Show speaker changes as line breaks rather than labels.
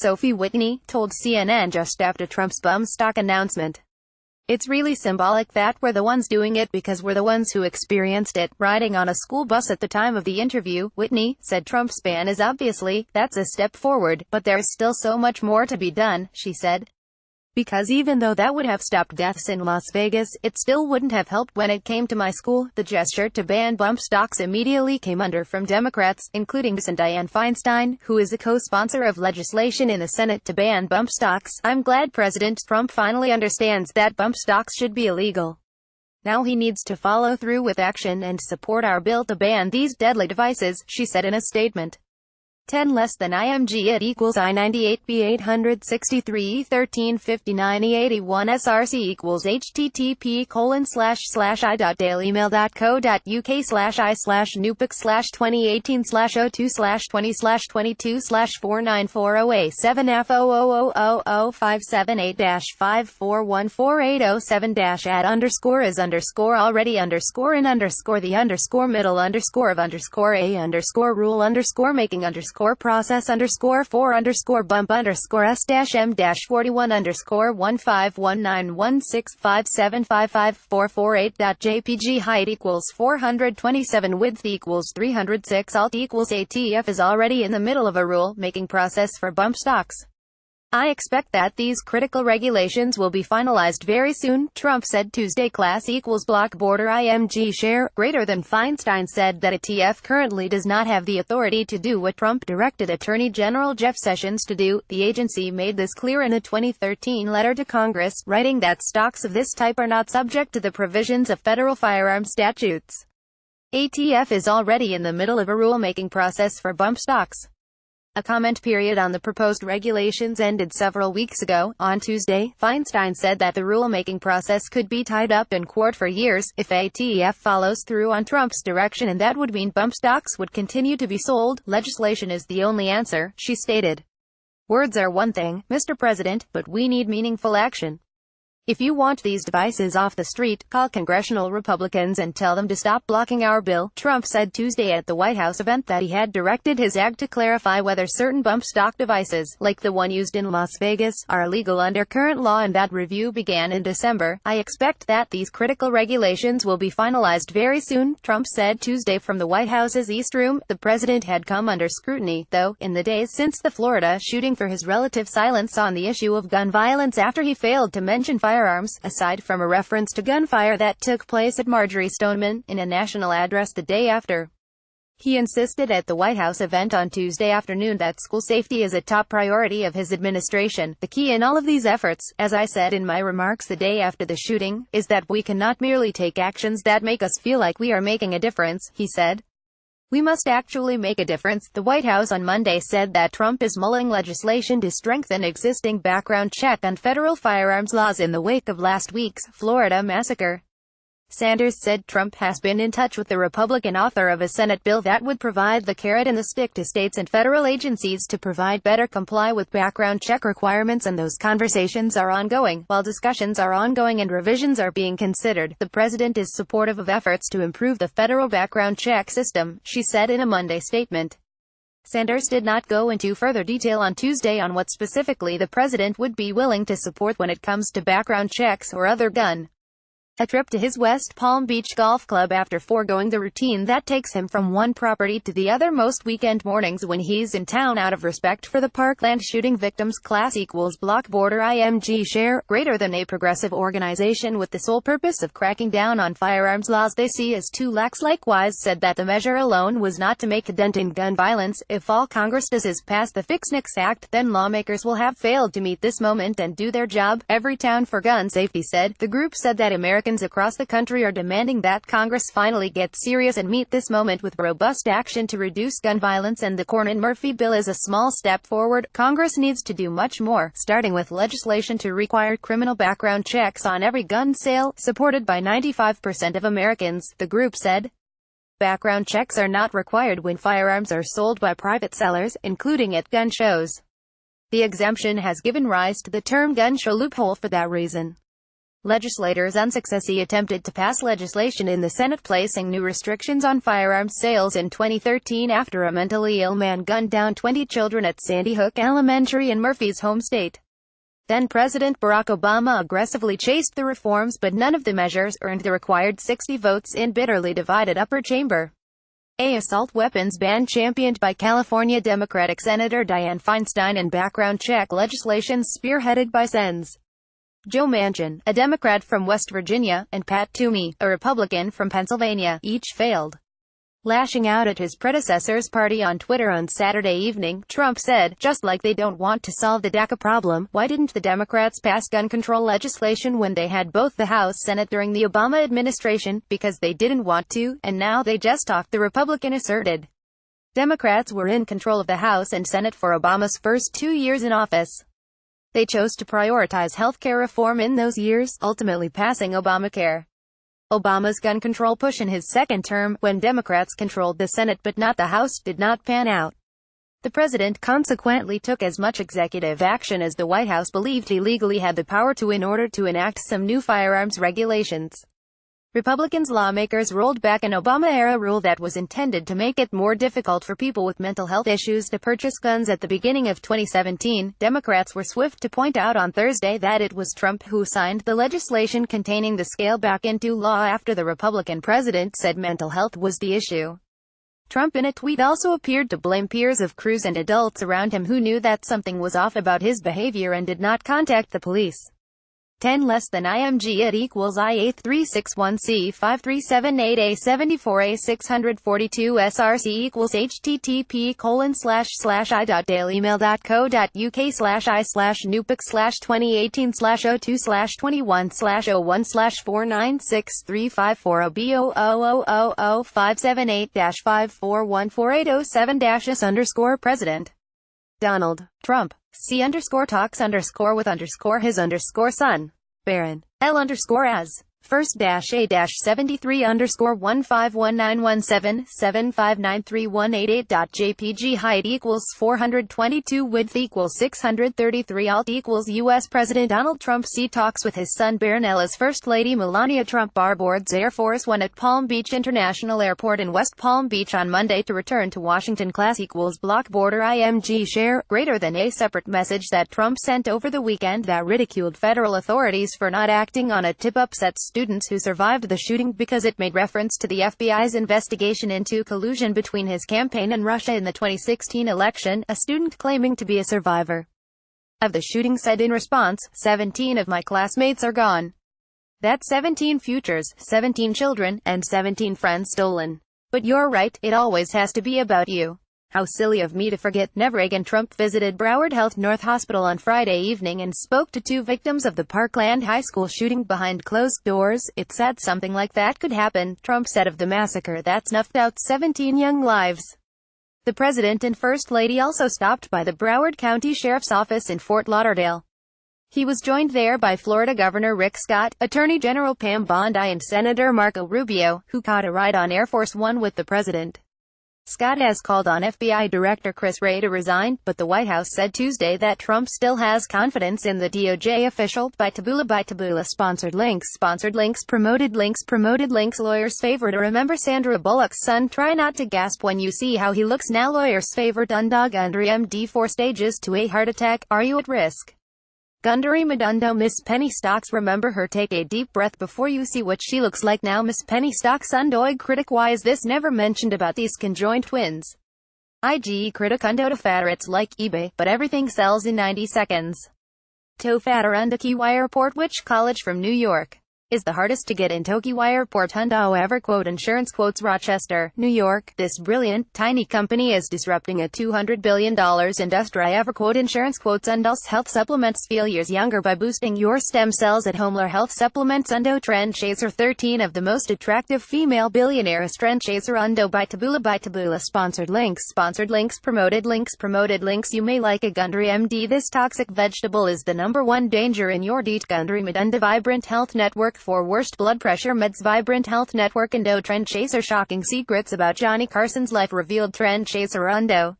Sophie Whitney, told CNN just after Trump's bump stock announcement. "It's really symbolic that we're the ones doing it because we're the ones who experienced it." Riding on a school bus at the time of the interview, Whitney said Trump's ban is obviously, that's a step forward, but there's still so much more to be done, she said. Because even though that would have stopped deaths in Las Vegas, it still wouldn't have helped when it came to my school. The gesture to ban bump stocks immediately came under from Democrats, including Dianne Feinstein, who is a co-sponsor of legislation in the Senate to ban bump stocks. "I'm glad President Trump finally understands that bump stocks should be illegal. Now he needs to follow through with action and support our bill to ban these deadly devices," she said in a statement. 10 less than IMG it equals I-98B 863 1359 E81 SRC equals http://m-4 height equals 427 width equals 306 alt equals ATF is already in the middle of a rule-making process for bump stocks. I expect that these critical regulations will be finalized very soon, Trump said Tuesday. Class equals block border IMG share greater than. Feinstein said that ATF currently does not have the authority to do what Trump directed Attorney General Jeff Sessions to do. The agency made this clear in a 2013 letter to Congress, writing that stocks of this type are not subject to the provisions of federal firearms statutes. ATF is already in the middle of a rulemaking process for bump stocks. A comment period on the proposed regulations ended several weeks ago. On Tuesday, Feinstein said that the rulemaking process could be tied up in court for years if ATF follows through on Trump's direction, and that would mean bump stocks would continue to be sold. Legislation is the only answer, she stated. Words are one thing, Mr. President, but we need meaningful action. If you want these devices off the street, call congressional Republicans and tell them to stop blocking our bill, Trump said Tuesday at the White House event that he had directed his AG to clarify whether certain bump stock devices, like the one used in Las Vegas, are illegal under current law, and that review began in December. I expect that these critical regulations will be finalized very soon, Trump said Tuesday from the White House's East Room. The president had come under scrutiny, though, in the days since the Florida shooting for his relative silence on the issue of gun violence after he failed to mention firearms, aside from a reference to gunfire that took place at Marjory Stoneman, in a national address the day after. He insisted at the White House event on Tuesday afternoon that school safety is a top priority of his administration. The key in all of these efforts, as I said in my remarks the day after the shooting, is that we cannot merely take actions that make us feel like we are making a difference, he said. We must actually make a difference. The White House on Monday said that Trump is mulling legislation to strengthen existing background check on federal firearms laws in the wake of last week's Florida massacre. Sanders said Trump has been in touch with the Republican author of a Senate bill that would provide the carrot and the stick to states and federal agencies to provide better comply with background check requirements, and those conversations are ongoing. While discussions are ongoing and revisions are being considered, the president is supportive of efforts to improve the federal background check system, she said in a Monday statement. Sanders did not go into further detail on Tuesday on what specifically the president would be willing to support when it comes to background checks or other gun. A trip to his West Palm Beach golf club after foregoing the routine that takes him from one property to the other most weekend mornings when he's in town out of respect for the Parkland shooting victims. Class equals block border IMG share greater than. A progressive organization with the sole purpose of cracking down on firearms laws they see as too lax likewise said that the measure alone was not to make a dent in gun violence. If all Congress does is pass the Fix NICS Act, then lawmakers will have failed to meet this moment and do their job. Every town for gun safety said. The group said that Americans across the country are demanding that Congress finally get serious and meet this moment with robust action to reduce gun violence, and the Cornyn-Murphy bill is a small step forward. Congress needs to do much more, starting with legislation to require criminal background checks on every gun sale, supported by 95% of Americans, the group said. Background checks are not required when firearms are sold by private sellers, including at gun shows. The exemption has given rise to the term gun show loophole for that reason. Legislators unsuccessfully attempted to pass legislation in the Senate placing new restrictions on firearms sales in 2013 after a mentally ill man gunned down 20 children at Sandy Hook Elementary in Murphy's home state. Then-President Barack Obama aggressively chased the reforms, but none of the measures earned the required 60 votes in bitterly divided upper chamber. A assault weapons ban championed by California Democratic Senator Dianne Feinstein and background check legislation spearheaded by Sens. Joe Manchin, a Democrat from West Virginia, and Pat Toomey, a Republican from Pennsylvania, each failed. Lashing out at his predecessor's party on Twitter on Saturday evening, Trump said, "Just like they don't want to solve the DACA problem, why didn't the Democrats pass gun control legislation when they had both the House and Senate during the Obama administration? Because they didn't want to, and now they just talk," the Republican asserted. Democrats were in control of the House and Senate for Obama's first 2 years in office. They chose to prioritize healthcare reform in those years, ultimately passing Obamacare. Obama's gun control push in his second term, when Democrats controlled the Senate but not the House, did not pan out. The president consequently took as much executive action as the White House believed he legally had the power to in order to enact some new firearms regulations. Republicans lawmakers rolled back an Obama-era rule that was intended to make it more difficult for people with mental health issues to purchase guns at the beginning of 2017. Democrats were swift to point out on Thursday that it was Trump who signed the legislation containing the scale back into law after the Republican president said mental health was the issue. Trump in a tweet also appeared to blame peers of Cruz and adults around him who knew that something was off about his behavior and did not contact the police. 10 less than IMG at equals I8361C5378A74A642 SRC equals http://nupic/i/nupic/2018/02/2021/4963540B0000578-5414807-S_President Donald Trump. C_talks_with_his_son. Barron. L_as. First-A73_1519177593188.jpg height equals 422 width equals 633 alt equals U.S. President Donald Trump talks with his son Barron L. First Lady Melania Trump boards Air Force One at Palm Beach International Airport in West Palm Beach on Monday to return to Washington. Class equals block border IMG share greater than a separate message that Trump sent over the weekend that ridiculed federal authorities for not acting on a tip upset students who survived the shooting because it made reference to the FBI's investigation into collusion between his campaign and Russia in the 2016 election. A student claiming to be a survivor of the shooting said in response, "17 of my classmates are gone. That's 17 futures, 17 children, and 17 friends stolen. But you're right, it always has to be about you. How silly of me to forget." Never again. Trump visited Broward Health North Hospital on Friday evening and spoke to 2 victims of the Parkland high school shooting behind closed doors. "It's sad something like that could happen," Trump said of the massacre that snuffed out 17 young lives. The president and First Lady also stopped by the Broward County Sheriff's Office in Fort Lauderdale. He was joined there by Florida Governor Rick Scott, Attorney General Pam Bondi and Senator Marco Rubio, who caught a ride on Air Force One with the president. Scott has called on FBI Director Chris Wray to resign, but the White House said Tuesday that Trump still has confidence in the DOJ official. By Taboola sponsored links promoted links lawyer's favorite. Remember Sandra Bullock's son? Try not to gasp when you see how he looks now. Lawyer's favorite underdog under MD 4 stages to a heart attack. Are you at risk? Gundary Madundo. Miss Penny Stocks. Remember her? Take a deep breath before you see what she looks like now. Miss Penny Stocks Undoig critic. Why is this never mentioned about these conjoined twins? IG critic undo to fatter. It's like eBay, but everything sells in 90 seconds. To fatter undo Kiwi Airport. Which college from New York is the hardest to get in? Kiwi Airport Hundo ever. Quote insurance quotes Rochester, New York. This brilliant, tiny company is disrupting a $200 billion industry. Ever. Quote insurance quotes Undul's health supplements. Feel years younger by boosting your stem cells at home. Health supplements. Undo Trend Chaser. 13 of the most attractive female billionaires. Trend Chaser Undo by Taboola sponsored links promoted links. You may like a Gundry MD. This toxic vegetable is the #1 danger in your diet. Gundry Medunda Vibrant Health Network for worst blood pressure meds. Vibrant Health Network. Undo Trend Chaser. Shocking secrets about Johnny Carson's life revealed. Trend Chaser Undo.